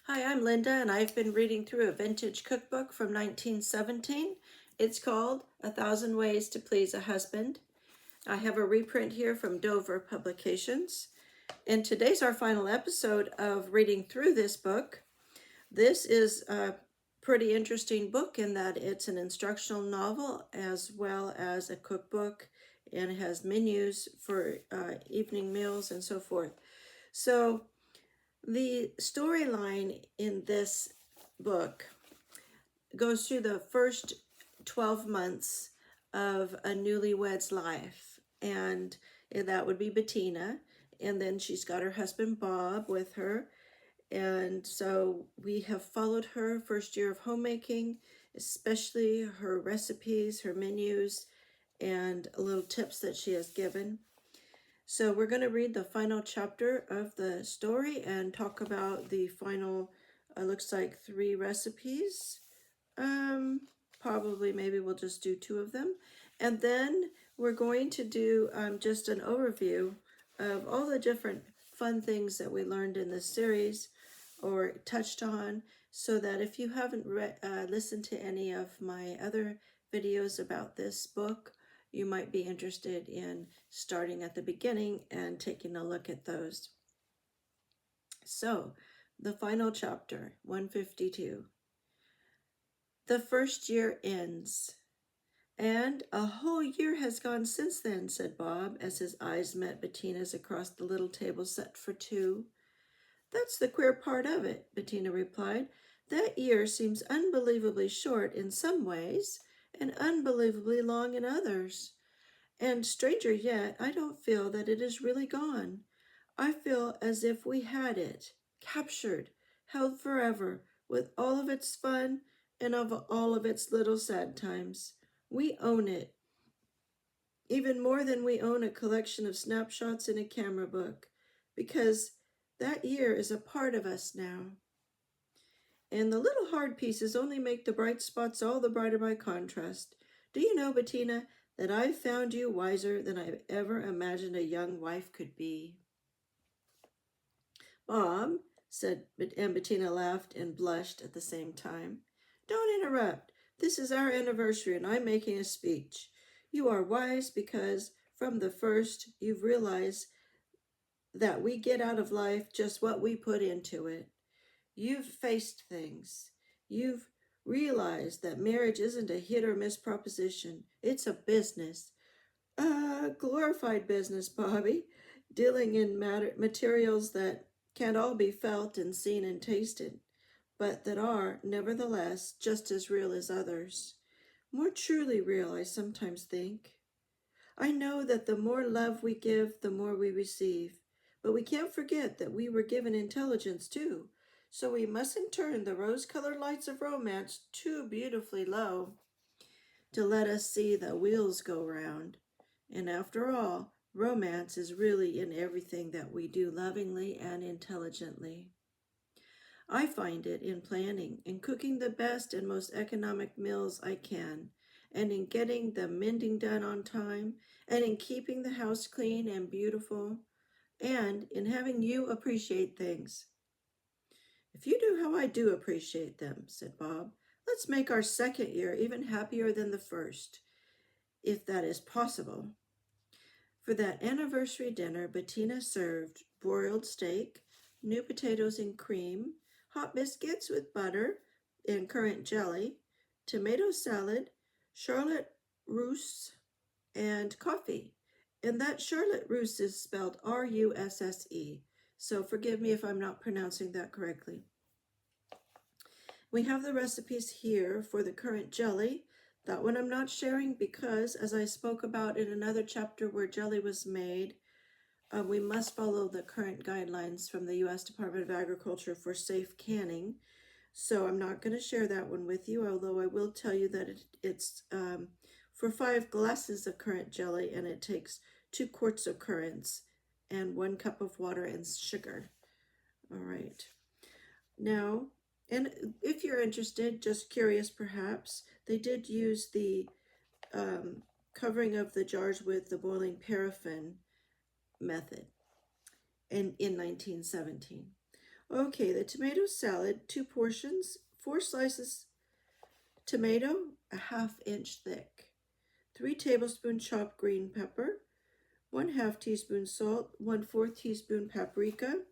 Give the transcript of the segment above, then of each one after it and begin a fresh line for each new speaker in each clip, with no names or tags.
Hi, I'm Linda, and I've been reading through a vintage cookbook from 1917. It's called A Thousand Ways to Please a Husband. I have a reprint here from Dover Publications. And today's our final episode of reading through this book. This is a pretty interesting book in that it's an instructional novel as well as a cookbook, and it has menus for evening meals and so forth. So the storyline in this book goes through the first 12 months of a newlywed's life, and that would be Bettina. And then she's got her husband Bob with her. And so we have followed her first year of homemaking, especially her recipes, her menus, and little tips that she has given. So we're going to read the final chapter of the story and talk about the final, looks like 3 recipes. Probably maybe we'll just do 2 of them. And then we're going to do just an overview of all the different fun things that we learned in this series or touched on, so that if you haven't listened to any of my other videos about this book, you might be interested in starting at the beginning and taking a look at those. So, the final chapter, 152. The first year ends. And a whole year has gone since then, said Bob, as his eyes met Bettina's across the little table set for 2. That's the queer part of it, Bettina replied. That year seems unbelievably short in some ways and unbelievably long in others. And stranger yet, I don't feel that it is really gone. I feel as if we had it, captured, held forever, with all of its fun and of all of its little sad times. We own it, even more than we own a collection of snapshots in a camera book, because that year is a part of us now. And the little hard pieces only make the bright spots all the brighter by contrast. Do you know, Bettina, that I've found you wiser than I've ever imagined a young wife could be? Bob, said, and Bettina laughed and blushed at the same time. Don't interrupt. This is our anniversary, and I'm making a speech. You are wise because, from the first, you've realized that we get out of life just what we put into it. You've faced things. You've realized that marriage isn't a hit or miss proposition. It's a business. A glorified business, Bobby, dealing in materials that can't all be felt and seen and tasted, but that are, nevertheless, just as real as others. More truly real, I sometimes think. I know that the more love we give, the more we receive. But we can't forget that we were given intelligence too. So we mustn't turn the rose-colored lights of romance too beautifully low to let us see the wheels go round. And after all, romance is really in everything that we do lovingly and intelligently. I find it in planning, in cooking the best and most economic meals I can, and in getting the mending done on time, and in keeping the house clean and beautiful, and in having you appreciate things. If you knew how I do appreciate them, said Bob, let's make our second year even happier than the first, if that is possible. For that anniversary dinner, Bettina served broiled steak, new potatoes and cream, hot biscuits with butter and currant jelly, tomato salad, charlotte russe, and coffee. And that charlotte russe is spelled R-U-S-S-E, so forgive me if I'm not pronouncing that correctly. We have the recipes here for the currant jelly. That one I'm not sharing because, as I spoke about in another chapter where jelly was made, we must follow the current guidelines from the U.S. Department of Agriculture for safe canning. So I'm not going to share that one with you, although I will tell you that it's for 5 glasses of currant jelly, and it takes 2 quarts of currants and 1 cup of water and sugar. All right. Now, and if you're interested, just curious perhaps, they did use the covering of the jars with the boiling paraffin method in 1917. Okay, the tomato salad, 2 portions, 4 slices tomato, a ½ inch thick, 3 tablespoons chopped green pepper, 1/2 teaspoon salt, 1/4 teaspoon paprika,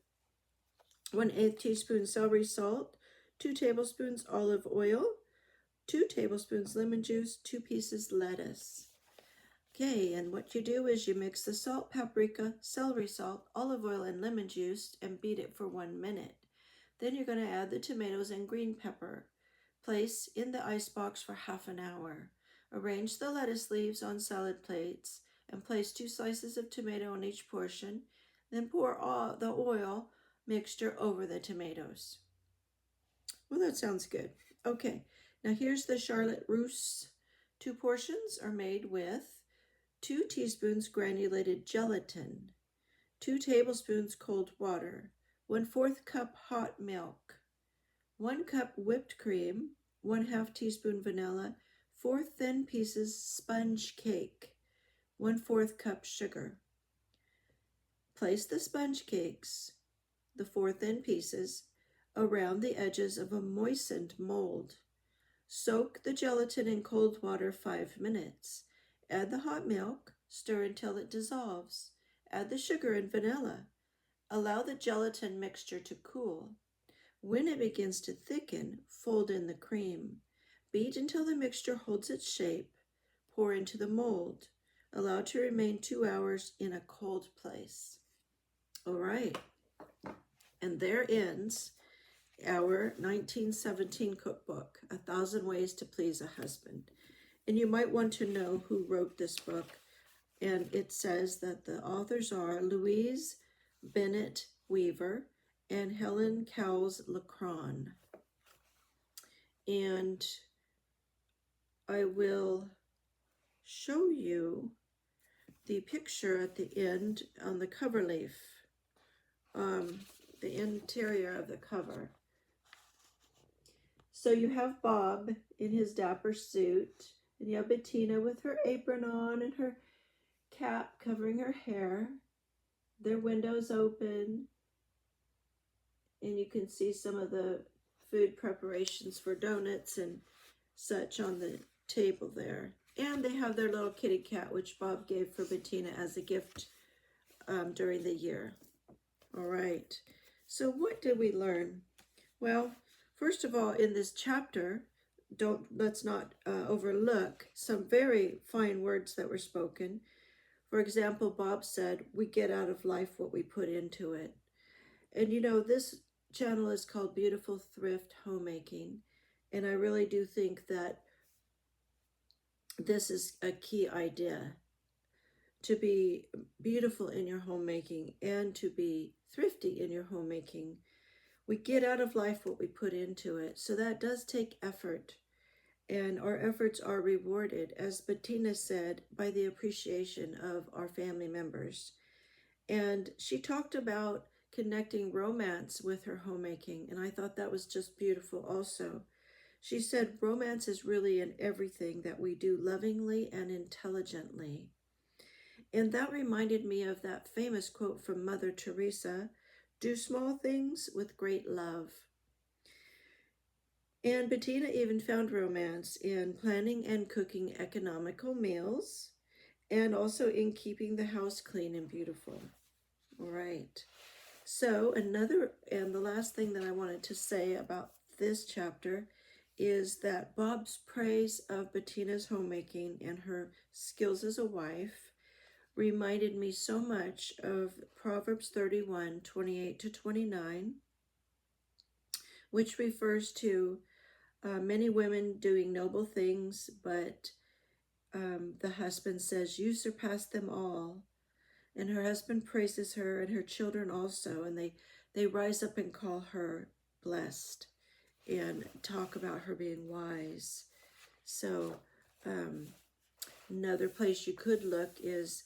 1/8 teaspoon celery salt, 2 tablespoons olive oil, 2 tablespoons lemon juice, 2 pieces lettuce. Okay, and what you do is you mix the salt, paprika, celery salt, olive oil, and lemon juice and beat it for 1 minute. Then you're going to add the tomatoes and green pepper. Place in the icebox for ½ an hour. Arrange the lettuce leaves on salad plates and place 2 slices of tomato on each portion. Then pour all the oil mixture over the tomatoes. Well, that sounds good. Okay, now here's the Charlotte Russe. 2 portions are made with 2 teaspoons granulated gelatin, 2 tablespoons cold water, 1/4 cup hot milk, 1 cup whipped cream, 1/2 teaspoon vanilla, 4 thin pieces sponge cake, 1/4 cup sugar. Place the sponge cakes, the 4 thin pieces, around the edges of a moistened mold. Soak the gelatin in cold water 5 minutes. Add the hot milk, stir until it dissolves. Add the sugar and vanilla. Allow the gelatin mixture to cool. When it begins to thicken, fold in the cream. Beat until the mixture holds its shape. Pour into the mold. Allow to remain 2 hours in a cold place. All right, and there ends our 1917 cookbook, 1,000 Ways to Please a Husband. And you might want to know who wrote this book. And it says that the authors are Louise Bennett Weaver and Helen Cowles Lacron. And I will show you the picture at the end on the cover leaf, the interior of the cover. So you have Bob in his dapper suit, and you have Bettina with her apron on and her cap covering her hair. Their windows open, and you can see some of the food preparations for donuts and such on the table there. And they have their little kitty cat, which Bob gave for Bettina as a gift during the year. All right, so what did we learn? Well, first of all, in this chapter, let's not overlook some very fine words that were spoken. For example, Bob said, we get out of life what we put into it. And you know, this channel is called Beautiful Thrift Homemaking. And I really do think that this is a key idea, to be beautiful in your homemaking and to be thrifty in your homemaking. We get out of life what we put into it. So that does take effort. And our efforts are rewarded, as Bettina said, by the appreciation of our family members. And she talked about connecting romance with her homemaking, and I thought that was just beautiful also. She said romance is really in everything that we do lovingly and intelligently. And that reminded me of that famous quote from Mother Teresa, do small things with great love. And Bettina even found romance in planning and cooking economical meals, and also in keeping the house clean and beautiful. All right. So the last thing that I wanted to say about this chapter is that Bob's praise of Bettina's homemaking and her skills as a wife reminded me so much of Proverbs 31, 28-29, which refers to many women doing noble things, but the husband says, you surpass them all. And her husband praises her and her children also, and they rise up and call her blessed and talk about her being wise. So another place you could look is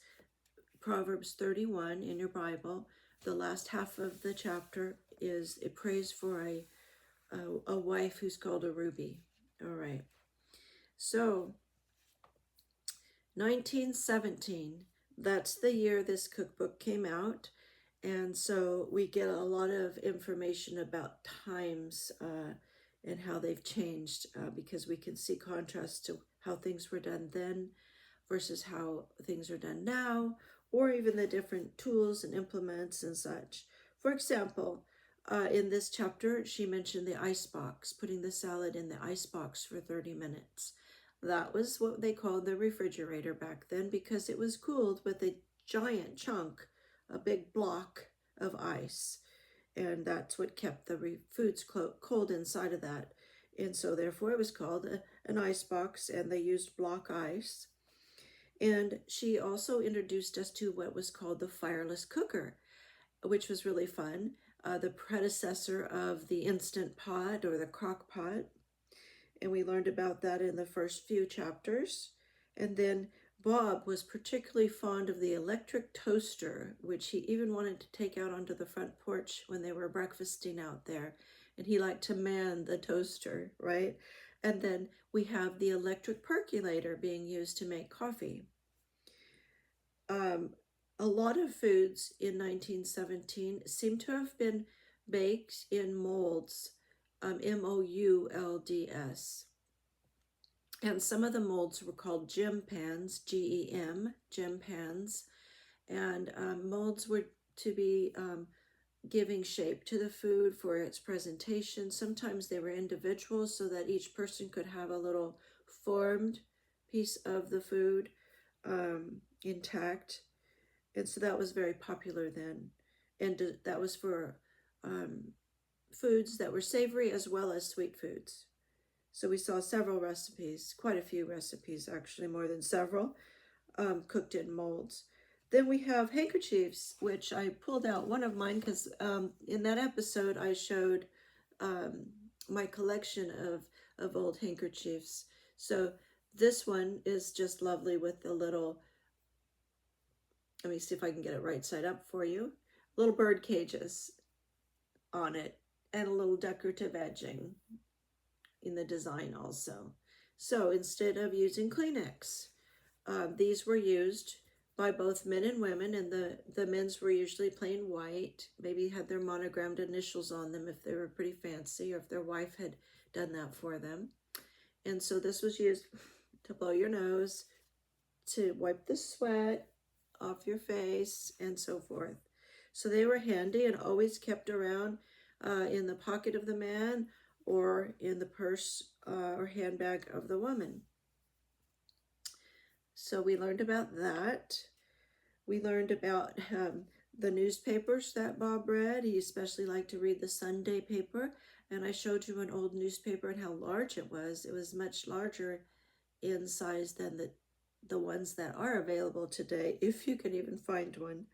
Proverbs 31 in your Bible. The last half of the chapter is a praise for a wife who's called a ruby. All right. So 1917, that's the year this cookbook came out. And so we get a lot of information about times and how they've changed because we can see contrasts to how things were done then versus how things are done now, or even the different tools and implements and such. For example, in this chapter, she mentioned the ice box, putting the salad in the ice box for 30 minutes. That was what they called the refrigerator back then because it was cooled with a giant chunk, a big block of ice. And that's what kept the foods cold inside of that. And so, therefore, it was called an ice box, and they used block ice. And she also introduced us to what was called the fireless cooker, which was really fun. The predecessor of the Instant Pot or the crock pot. And we learned about that in the first few chapters. And then Bob was particularly fond of the electric toaster, which he even wanted to take out onto the front porch when they were breakfasting out there. And he liked to man the toaster, right? And then we have the electric percolator being used to make coffee. A lot of foods in 1917 seem to have been baked in molds, MOULDS. And some of the molds were called gem pans, gem pans. And molds were to be giving shape to the food for its presentation. Sometimes they were individual so that each person could have a little formed piece of the food intact. And so that was very popular then. And that was for foods that were savory as well as sweet foods. So we saw several recipes, quite a few recipes actually, more than several, cooked in molds. Then we have handkerchiefs, which I pulled out one of mine because in that episode I showed my collection of old handkerchiefs. So this one is just lovely with the little, let me see if I can get it right side up for you, little bird cages on it and a little decorative edging in the design also. So instead of using Kleenex, these were used by both men and women, and the men's were usually plain white, maybe had their monogrammed initials on them if they were pretty fancy or if their wife had done that for them. And so this was used to blow your nose, to wipe the sweat off your face, and so forth. So they were handy and always kept around in the pocket of the man or in the purse or handbag of the woman. So we learned about that. We learned about the newspapers that Bob read. He especially liked to read the Sunday paper. And I showed you an old newspaper and how large it was. It was much larger in size than the ones that are available today, if you can even find one.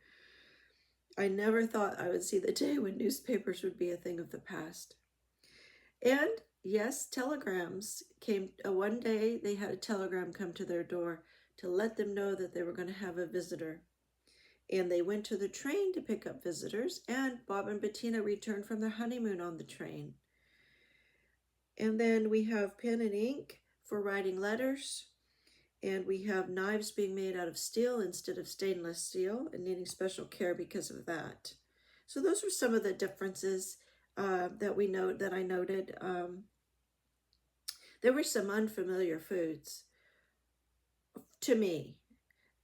I never thought I would see the day when newspapers would be a thing of the past. And yes, telegrams came. One day they had a telegram come to their door to let them know that they were going to have a visitor. And they went to the train to pick up visitors, and Bob and Bettina returned from their honeymoon on the train. And then we have pen and ink for writing letters. And we have knives being made out of steel instead of stainless steel and needing special care because of that. So those were some of the differences that I noted. There were some unfamiliar foods to me.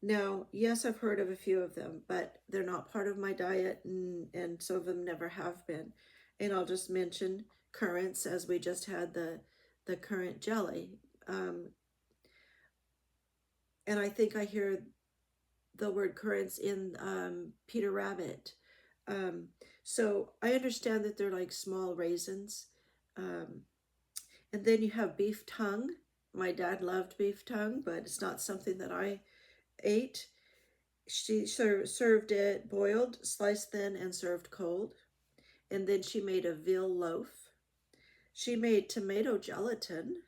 Now, yes, I've heard of a few of them, but they're not part of my diet, and some of them never have been. And I'll just mention currants, as we just had the currant jelly. And I think I hear the word currants in Peter Rabbit. So I understand that they're like small raisins. And then you have beef tongue. My dad loved beef tongue, but it's not something that I ate. She served it boiled, sliced thin, and served cold. And then she made a veal loaf. She made tomato gelatin.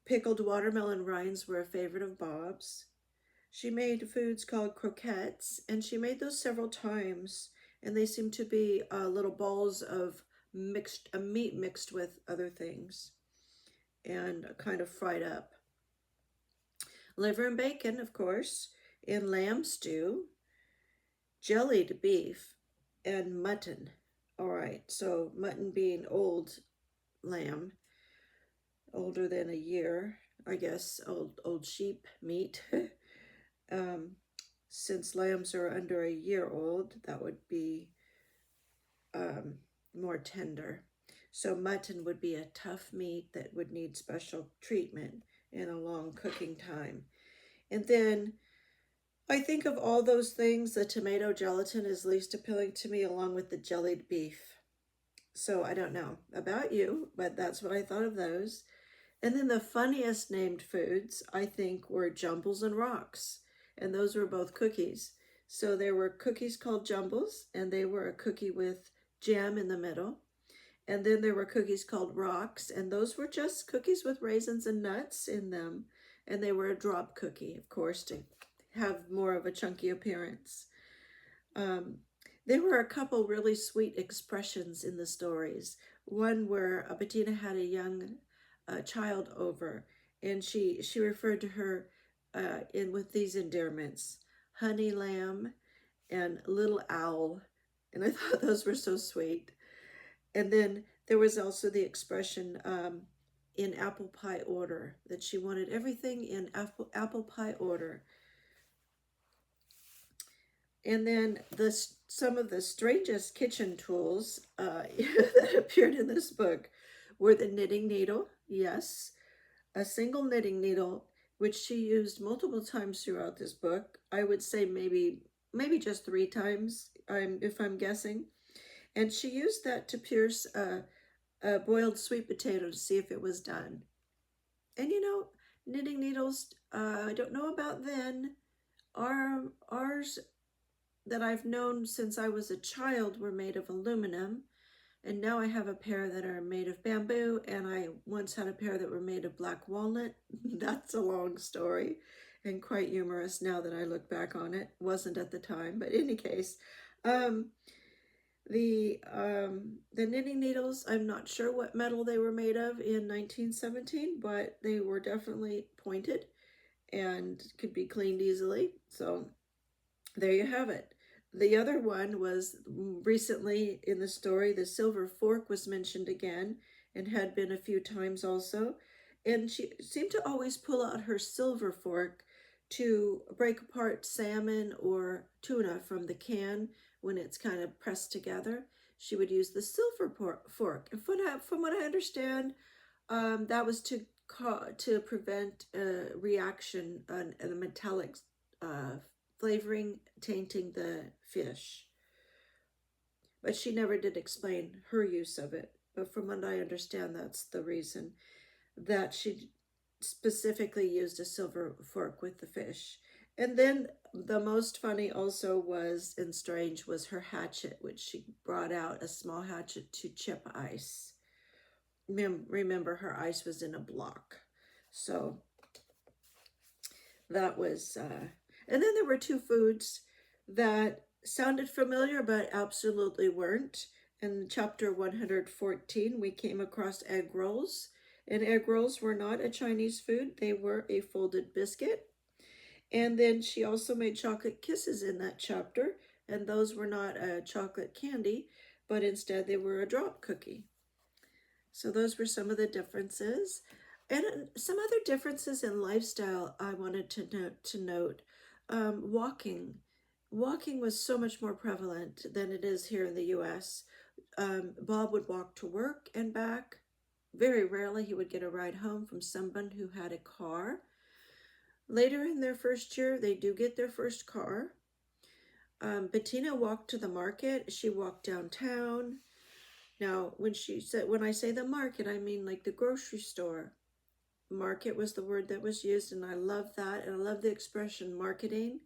Pickled watermelon rinds were a favorite of Bob's. She made foods called croquettes, and she made those several times. And they seem to be little balls of meat mixed with other things and kind of fried up. Liver and bacon, of course, in lamb stew, jellied beef, and mutton. All right, so mutton being old lamb, older than a year, I guess, old sheep meat. um, since lambs are under a year old, that would be um, more tender. So mutton would be a tough meat that would need special treatment and a long cooking time. And then I think of all those things, the tomato gelatin is least appealing to me, along with the jellied beef. So I don't know about you, but that's what I thought of those. And then the funniest named foods, I think, were jumbles and rocks. And those were both cookies. So there were cookies called jumbles, and they were a cookie with jam in the middle. And then there were cookies called rocks, and those were just cookies with raisins and nuts in them. And they were a drop cookie, of course, to have more of a chunky appearance. Um, there were a couple really sweet expressions in the stories. One where Bettina had a young child over, and she referred to her in with these endearments: honey lamb and little owl, and I thought those were so sweet. And then there was also the expression in apple pie order, that she wanted everything in apple pie order. And then some of the strangest kitchen tools that appeared in this book were the knitting needle, yes, a single knitting needle, which she used multiple times throughout this book. I would say maybe just 3 times, if I'm guessing. And she used that to pierce a boiled sweet potato to see if it was done. And knitting needles, I don't know about then. Ours that I've known since I was a child were made of aluminum, and now I have a pair that are made of bamboo, and I once had a pair that were made of black walnut. That's a long story and quite humorous now that I look back on it. Wasn't at the time, but in any case, um, the knitting needles, I'm not sure what metal they were made of in 1917, but they were definitely pointed and could be cleaned easily. So there you have it. The other one was recently in the story, the silver fork was mentioned again and had been a few times also. And she seemed to always pull out her silver fork to break apart salmon or tuna from the can when it's kind of pressed together. She would use the silver fork. And from what I understand, that was to prevent a reaction on the metallic flavoring tainting the fish. But she never did explain her use of it. But from what I understand, that's the reason that she specifically used a silver fork with the fish. And then the most funny also was, and strange, was her hatchet, which she brought out a small hatchet to chip ice. Remember, her ice was in a block. So that was, and then there were 2 foods that sounded familiar but absolutely weren't. In chapter 114, we came across egg rolls, and egg rolls were not a Chinese food. They were a folded biscuit. And then she also made chocolate kisses in that chapter, and those were not a chocolate candy, but instead they were a drop cookie. So those were some of the differences. And some other differences in lifestyle I wanted to note. Walking. Walking was so much more prevalent than it is here in the U.S. Bob would walk to work and back. Very rarely he would get a ride home from someone who had a car. Later in their first year, they do get their first car. Bettina walked to the market. She walked downtown. Now, when I say the market, I mean like the grocery store. Market was the word that was used, and I love that. And I love the expression marketing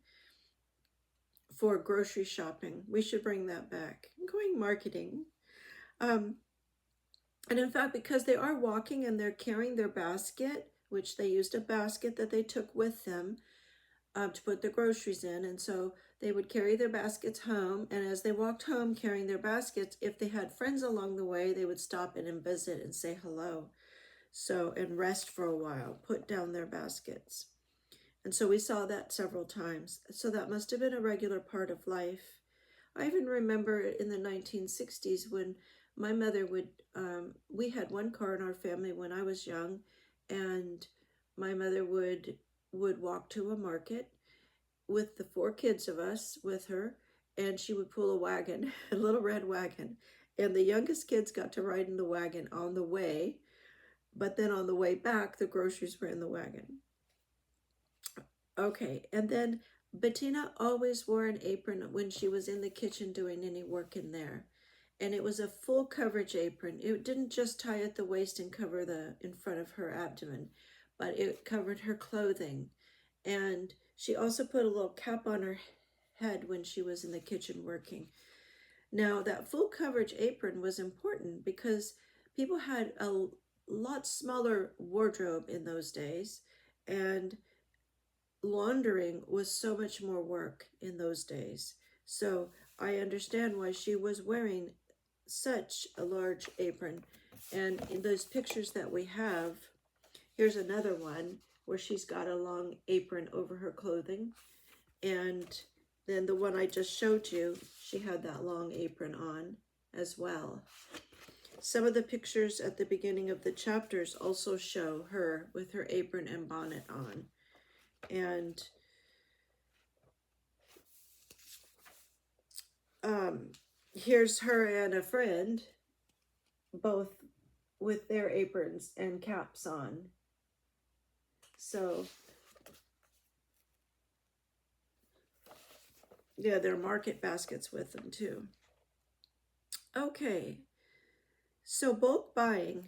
for grocery shopping. We should bring that back. I'm going marketing. And in fact, because they are walking and they're carrying their basket, which they used a basket that they took with them to put their groceries in. And so they would carry their baskets home. And as they walked home carrying their baskets, if they had friends along the way, they would stop in and visit and say hello. So, and rest for a while, put down their baskets. And so we saw that several times. So that must have been a regular part of life. I even remember in the 1960s when my mother would, we had one car in our family when I was young, and my mother would walk to a market with the four kids of us with her, and she would pull a wagon, a little red wagon, and the youngest kids got to ride in the wagon on the way, but then on the way back, the groceries were in the wagon. Okay, and then Bettina always wore an apron when she was in the kitchen doing any work in there. And it was a full coverage apron. It didn't just tie at the waist and cover the in front of her abdomen, but it covered her clothing. And she also put a little cap on her head when she was in the kitchen working. Now, that full coverage apron was important because people had a lot smaller wardrobe in those days, and laundering was so much more work in those days. So I understand why she was wearing such a large apron. And in those pictures that we have, here's another one where she's got a long apron over her clothing. And then the one I just showed you, she had that long apron on as well. Some of the pictures at the beginning of the chapters also show her with her apron and bonnet on. And here's her and a friend, both with their aprons and caps on. So, yeah, they're market baskets with them too. Okay, so bulk buying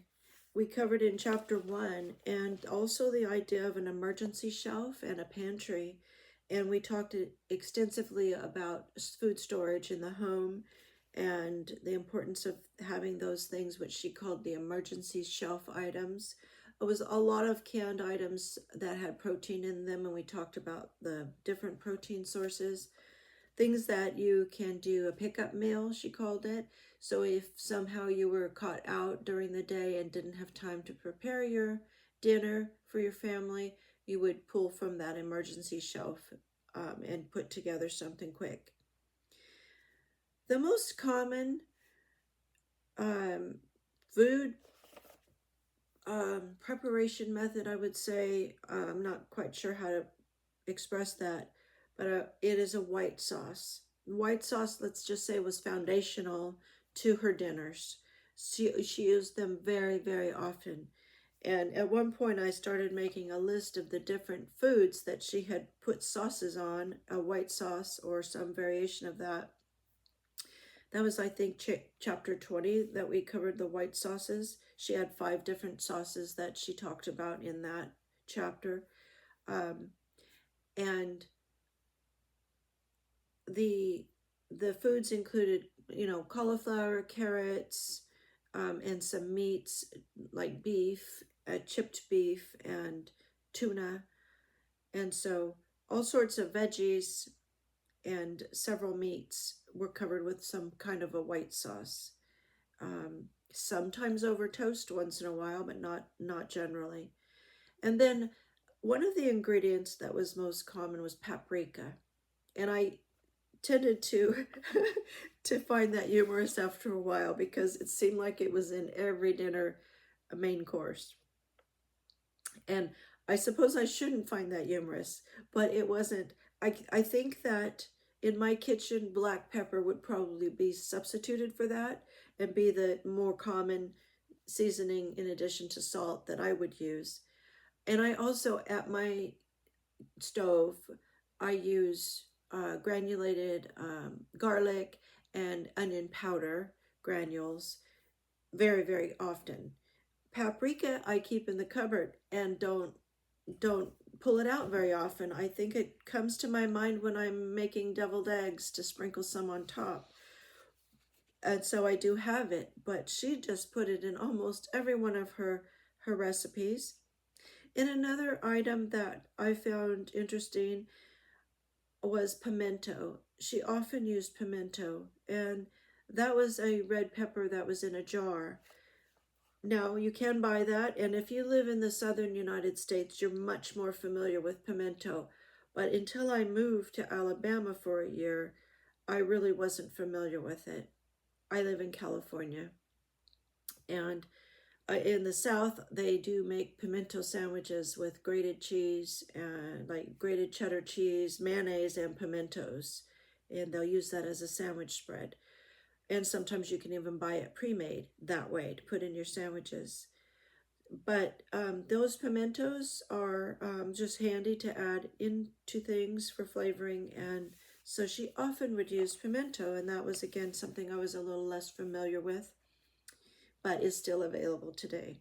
we covered in chapter 1, and also the idea of an emergency shelf and a pantry. And we talked extensively about food storage in the home and the importance of having those things, which she called the emergency shelf items. It was a lot of canned items that had protein in them, and we talked about the different protein sources. Things that you can do a pickup meal, she called it. So if somehow you were caught out during the day and didn't have time to prepare your dinner for your family, you would pull from that emergency shelf and put together something quick. The most common food preparation method, I would say, I'm not quite sure how to express that, but it is a white sauce. White sauce, let's just say, was foundational to her dinners. She used them very, very often. And at one point, I started making a list of the different foods that she had put sauces on, a white sauce or some variation of that. That was, I think, chapter 20 that we covered the white sauces. She had 5 different sauces that she talked about in that chapter. And the foods included, cauliflower, carrots, and some meats like beef, chipped beef, and tuna. And so all sorts of veggies and several meats were covered with some kind of a white sauce. Sometimes over toast once in a while, but not generally. And then one of the ingredients that was most common was paprika. And I tended to to find that humorous after a while because it seemed like it was in every dinner main course. And I suppose I shouldn't find that humorous, but it wasn't. I think that in my kitchen, black pepper would probably be substituted for that and be the more common seasoning in addition to salt that I would use. And I also, at my stove, I use granulated garlic and onion powder granules very, very often. Paprika I keep in the cupboard and don't pull it out very often. I think it comes to my mind when I'm making deviled eggs to sprinkle some on top. And so I do have it, but she just put it in almost every one of her recipes. And another item that I found interesting was pimento. She often used pimento, and that was a red pepper that was in a jar. Now, you can buy that, and if you live in the southern United States, you're much more familiar with pimento. But until I moved to Alabama for a year, I really wasn't familiar with it. I live in California, and in the South, they do make pimento sandwiches with grated cheese, and like grated cheddar cheese, mayonnaise, and pimentos. And they'll use that as a sandwich spread. And sometimes you can even buy it pre-made that way to put in your sandwiches. But those pimentos are just handy to add into things for flavoring. And so she often would use pimento, and that was again something I was a little less familiar with, but is still available today.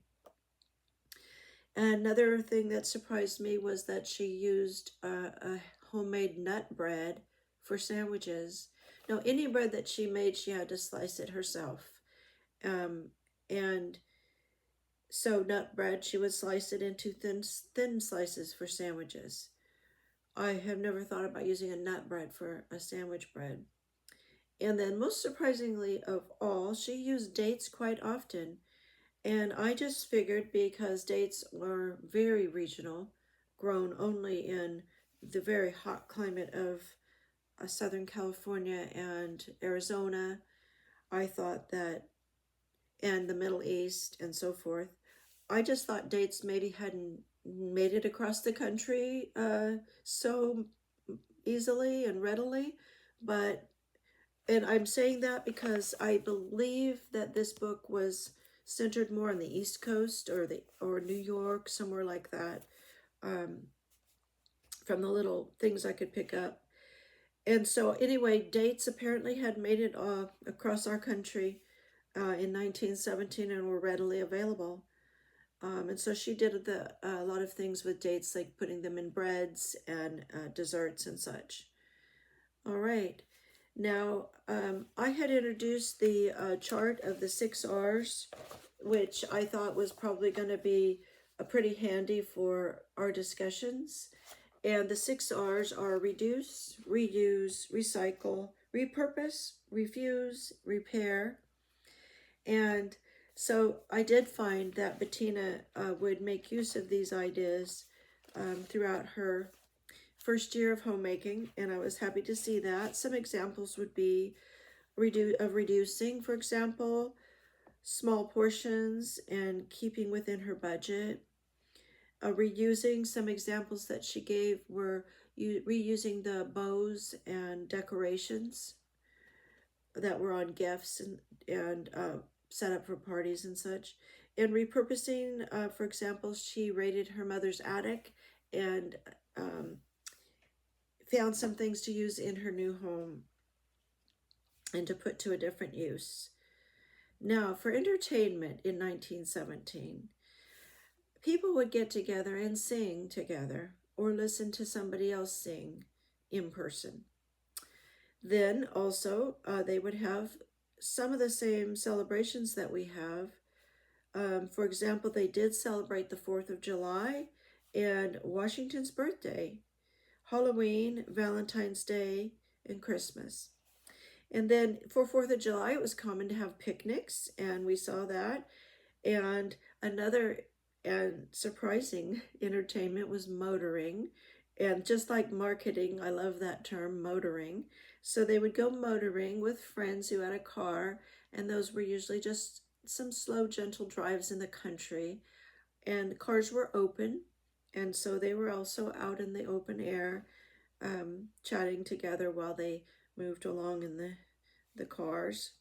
Another thing that surprised me was that she used a homemade nut bread for sandwiches. Now, any bread that she made, she had to slice it herself. And so nut bread, she would slice it into thin slices for sandwiches. I have never thought about using a nut bread for a sandwich bread. And then most surprisingly of all, she used dates quite often. And I just figured because dates were very regional, grown only in the very hot climate of Southern California and Arizona, I thought that, and the Middle East and so forth, I just thought dates maybe hadn't made it across the country so easily and readily. But, and I'm saying that because I believe that this book was centered more on the East Coast or New York, somewhere like that, from the little things I could pick up. And so anyway, dates apparently had made it across our country in 1917 and were readily available. And so she did a lot of things with dates, like putting them in breads and desserts and such. All right. Now, I had introduced the chart of the 6 R's, which I thought was probably going to be pretty handy for our discussions. And the 6 R's are reduce, reuse, recycle, repurpose, refuse, repair. And so I did find that Bettina would make use of these ideas throughout her first year of homemaking, and I was happy to see that. Some examples would be reducing, for example, small portions and keeping within her budget. Reusing, some examples that she gave were reusing the bows and decorations that were on gifts and set up for parties and such. And repurposing, for example, she raided her mother's attic and found some things to use in her new home and to put to a different use. Now, for entertainment in 1917, people would get together and sing together or listen to somebody else sing in person. Then also, they would have some of the same celebrations that we have. For example, they did celebrate the 4th of July and Washington's birthday, Halloween, Valentine's Day, and Christmas. And then for 4th of July, it was common to have picnics, and we saw that. And another and surprising entertainment was motoring. And just like marketing, I love that term, motoring. So they would go motoring with friends who had a car, and those were usually just some slow, gentle drives in the country. And the cars were open, and so they were also out in the open air, chatting together while they moved along in the cars.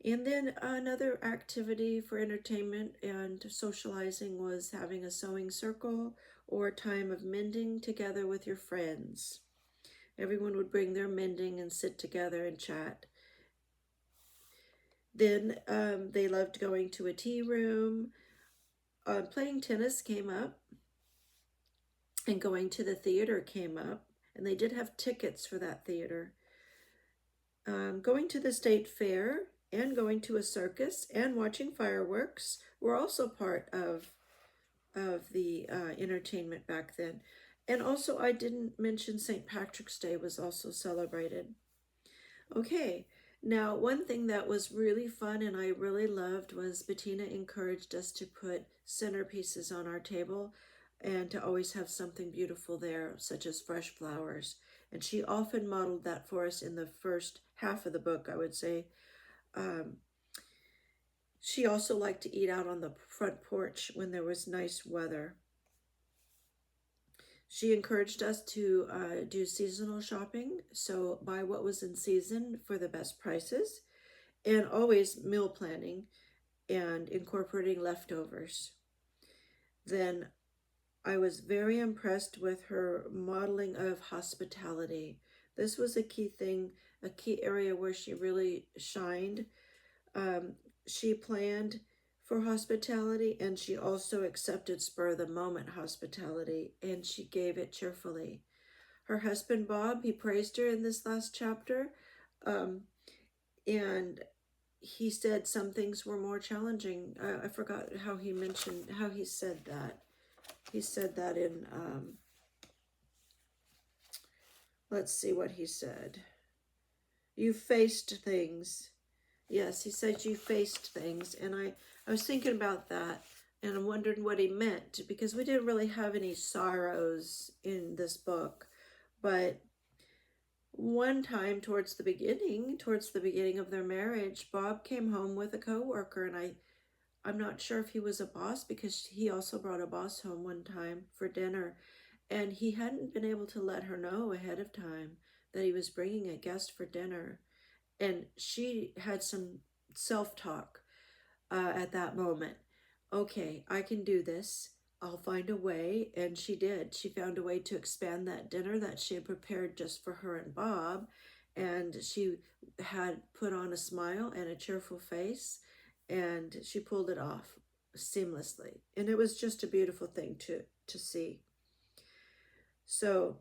And then another activity for entertainment and socializing was having a sewing circle or a time of mending together with your friends. Everyone would bring their mending and sit together and chat. Then they loved going to a tea room. Playing tennis came up, and going to the theater came up, and they did have tickets for that theater. Going to the state fair and going to a circus and watching fireworks were also part of the entertainment back then. And also, I didn't mention St. Patrick's Day was also celebrated. Okay, now one thing that was really fun and I really loved was Bettina encouraged us to put centerpieces on our table and to always have something beautiful there, such as fresh flowers. And she often modeled that for us in the first half of the book, I would say. Um, she also liked to eat out on the front porch when there was nice weather. She encouraged us to do seasonal shopping, so buy what was in season for the best prices, and always meal planning and incorporating leftovers. Then I was very impressed with her modeling of hospitality. This was a key thing, a key area where she really shined. Um, she planned for hospitality, and she also accepted spur of the moment hospitality, and she gave it cheerfully. Her husband Bob, he praised her in this last chapter, um, and he said some things were more challenging. I forgot how he mentioned how he said that. He said that in let's see what he said. You faced things. Yes, he said you faced things. And I was thinking about that, and I'm wondering what he meant, because we didn't really have any sorrows in this book. But one time towards the beginning of their marriage, Bob came home with a coworker, and I'm not sure if he was a boss, because he also brought a boss home one time for dinner, and he hadn't been able to let her know ahead of time that he was bringing a guest for dinner. And she had some self-talk at that moment. Okay, I can do this. I'll find a way. And she did. She found a way to expand that dinner that she had prepared just for her and Bob. And she had put on a smile and a cheerful face, and she pulled it off seamlessly. And it was just a beautiful thing to see. So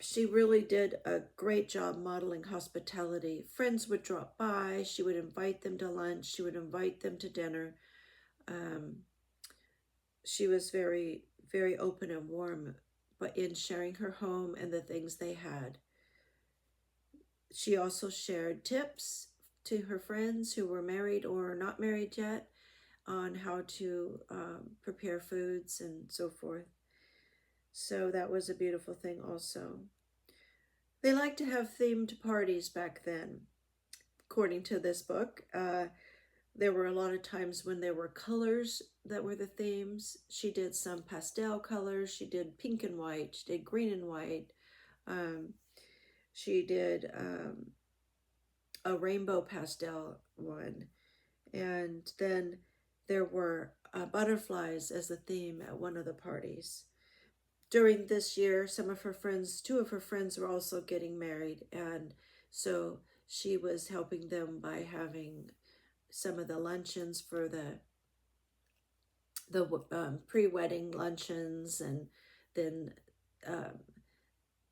she really did a great job modeling hospitality. Friends would drop by. She would invite them to lunch. She would invite them to dinner. Um, she was very, very open and warm, but in sharing her home and the things they had. She also shared tips to her friends who were married or not married yet on how to prepare foods and so forth. So that was a beautiful thing also. They liked to have themed parties back then, according to this book. There were a lot of times when there were colors that were the themes. She did some pastel colors. She did pink and white. She did green and white. She did a rainbow pastel one. And then there were butterflies as a theme at one of the parties. During this year, two of her friends were also getting married, and so she was helping them by having some of the luncheons for the pre-wedding luncheons, and then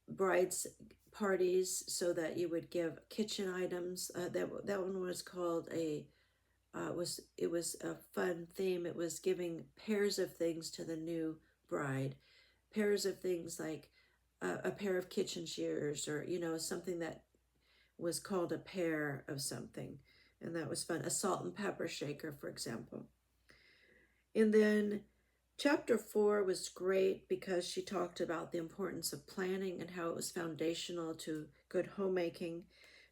brides parties, so that you would give kitchen items. That one was called it was a fun theme. It was giving pairs of things to the new bride. Pairs of things like a pair of kitchen shears, or something that was called a pair of something, and that was fun. A salt and pepper shaker, for example. And then chapter 4 was great because she talked about the importance of planning and how it was foundational to good homemaking.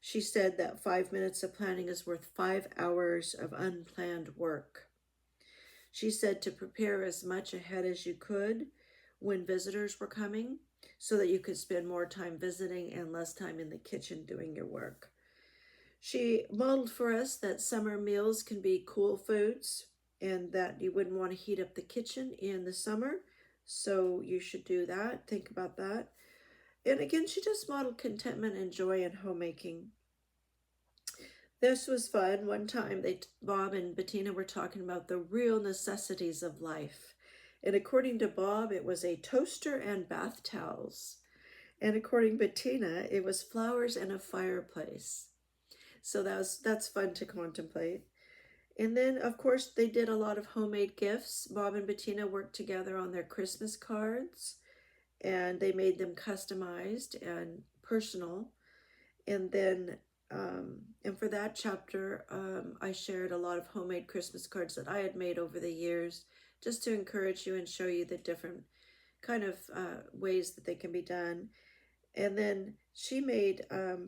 She said that 5 minutes of planning is worth 5 hours of unplanned work. She said to prepare as much ahead as you could when visitors were coming, so that you could spend more time visiting and less time in the kitchen doing your work. She modeled for us that summer meals can be cool foods, and that you wouldn't want to heat up the kitchen in the summer, so you should do that. Think about that. And again, she just modeled contentment and joy in homemaking. This was fun. One time, Bob and Bettina were talking about the real necessities of life. And according to Bob, it was a toaster and bath towels. And according to Bettina, it was flowers and a fireplace. So that's fun to contemplate. And then, of course, they did a lot of homemade gifts. Bob and Bettina worked together on their Christmas cards, and they made them customized and personal. And then, and for that chapter, I shared a lot of homemade Christmas cards that I had made over the years, just to encourage you and show you the different kind of ways that they can be done. And then she made,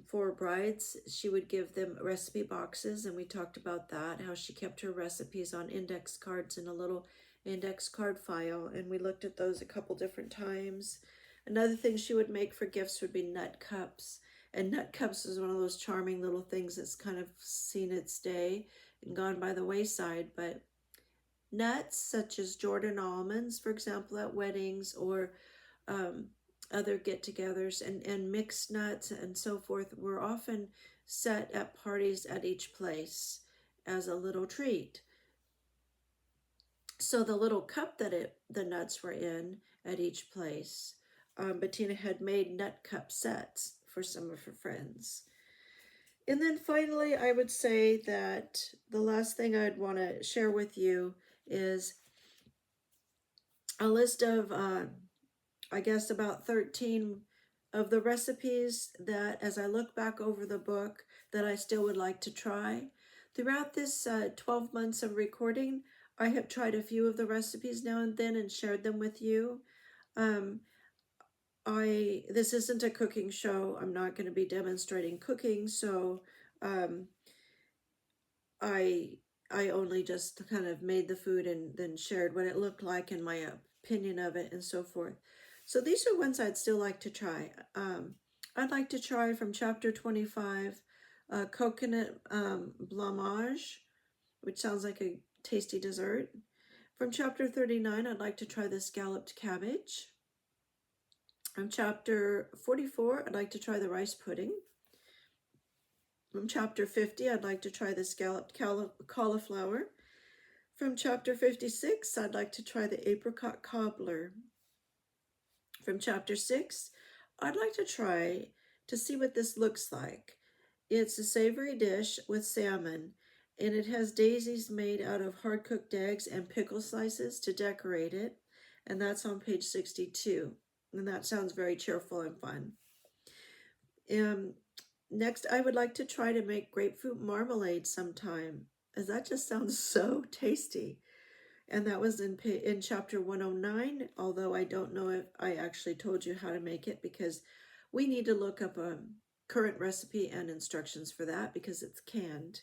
for brides, she would give them recipe boxes, and we talked about that, how she kept her recipes on index cards in a little index card file, and we looked at those a couple different times. Another thing she would make for gifts would be nut cups. And nut cups is one of those charming little things that's kind of seen its day and gone by the wayside. But nuts, such as Jordan almonds, for example, at weddings, or um, other get-togethers, and mixed nuts and so forth, were often set at parties at each place as a little treat. So the little cup that the nuts were in at each place, Bettina had made nut cup sets for some of her friends. And then finally, I would say that the last thing I'd want to share with you is a list of, I guess, about 13 of the recipes that, as I look back over the book, that I still would like to try. Throughout this 12 months of recording, I have tried a few of the recipes now and then and shared them with you. Um, this isn't a cooking show. I'm not going to be demonstrating cooking, so um, I I only just kind of made the food and then shared what it looked like and my opinion of it and so forth. So these are ones I'd still like to try. I'd like to try from chapter 25, coconut blancmange, which sounds like a tasty dessert. From chapter 39, I'd like to try the scalloped cabbage. From chapter 44, I'd like to try the rice pudding. From chapter 50, I'd like to try the scalloped cauliflower. From chapter 56, I'd like to try the apricot cobbler. From chapter 6, I'd like to try to see what this looks like. It's a savory dish with salmon, and it has daisies made out of hard-cooked eggs and pickle slices to decorate it, and that's on page 62. And that sounds very cheerful and fun. Next, I would like to try to make grapefruit marmalade sometime, as that just sounds so tasty. And that was in chapter 109, although I don't know if I actually told you how to make it, because we need to look up a current recipe and instructions for that because it's canned.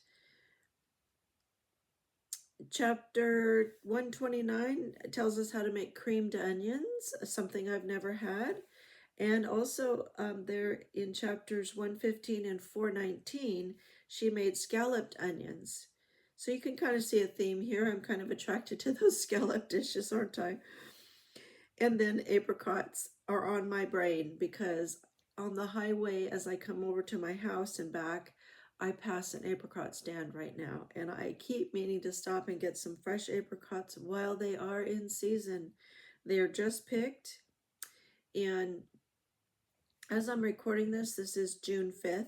Chapter 129 tells us how to make creamed onions, something I've never had. And also there in chapters 115 and 419, she made scalloped onions. So you can kind of see a theme here. I'm kind of attracted to those scallop dishes, aren't I? And then apricots are on my brain because on the highway as I come over to my house and back, I pass an apricot stand right now. And I keep meaning to stop and get some fresh apricots while they are in season. They are just picked, and as I'm recording this, this is June 5th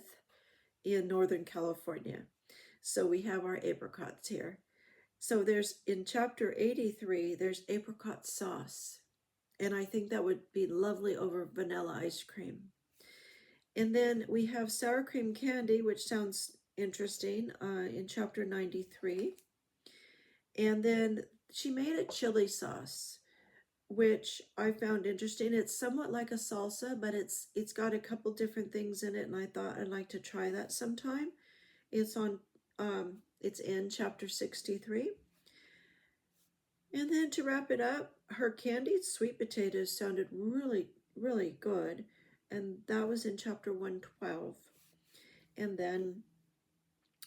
in Northern California. So we have our apricots here. So there's, in chapter 83, there's apricot sauce. And I think that would be lovely over vanilla ice cream. And then we have sour cream candy, which sounds interesting, in chapter 93. And then she made a chili sauce, which I found interesting. It's somewhat like a salsa, but it's got a couple different things in it, and I thought I'd like to try that sometime. It's on it's in chapter 63. And then to wrap it up, her candied sweet potatoes sounded really, really good, and that was in chapter 112. And then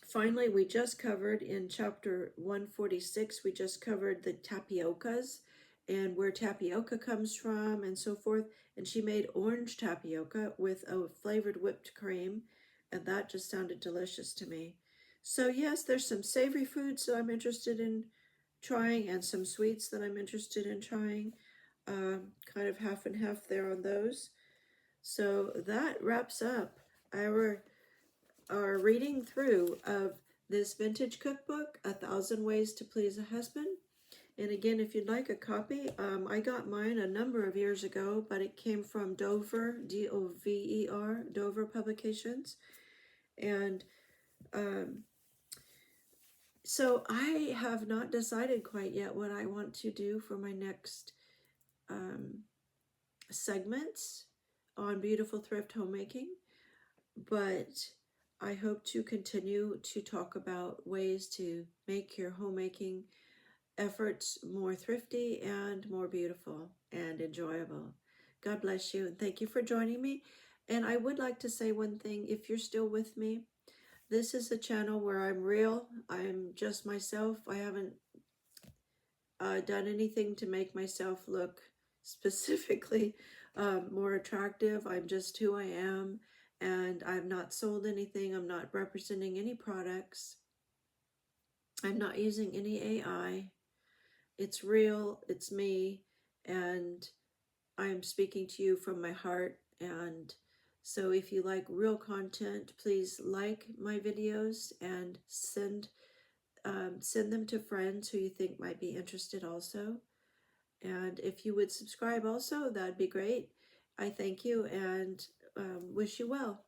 finally, we just covered in chapter 146, we just covered the tapiocas and where tapioca comes from and so forth. And she made orange tapioca with a flavored whipped cream, and that just sounded delicious to me. So yes, there's some savory foods that I'm interested in trying and some sweets that I'm interested in trying. Kind of half and half there on those. So that wraps up our reading through of this vintage cookbook, 1,000 Ways to Please a Husband. And again, if you'd like a copy, I got mine a number of years ago, but it came from Dover, D-O-V-E-R, Dover Publications. And so I have not decided quite yet what I want to do for my next segments. on beautiful thrift homemaking, but I hope to continue to talk about ways to make your homemaking efforts more thrifty and more beautiful and enjoyable. God bless you, and thank you for joining me. And I would like to say one thing, if you're still with me, this is a channel where I'm real. I'm just myself. I haven't done anything to make myself look specifically more attractive. I'm just who I am, and I'm not sold anything. I'm not representing any products. I'm not using any AI. It's real, it's me, and I'm speaking to you from my heart. And so if you like real content, please like my videos and send them to friends who you think might be interested also. And if you would subscribe also, that'd be great. I thank you and wish you well.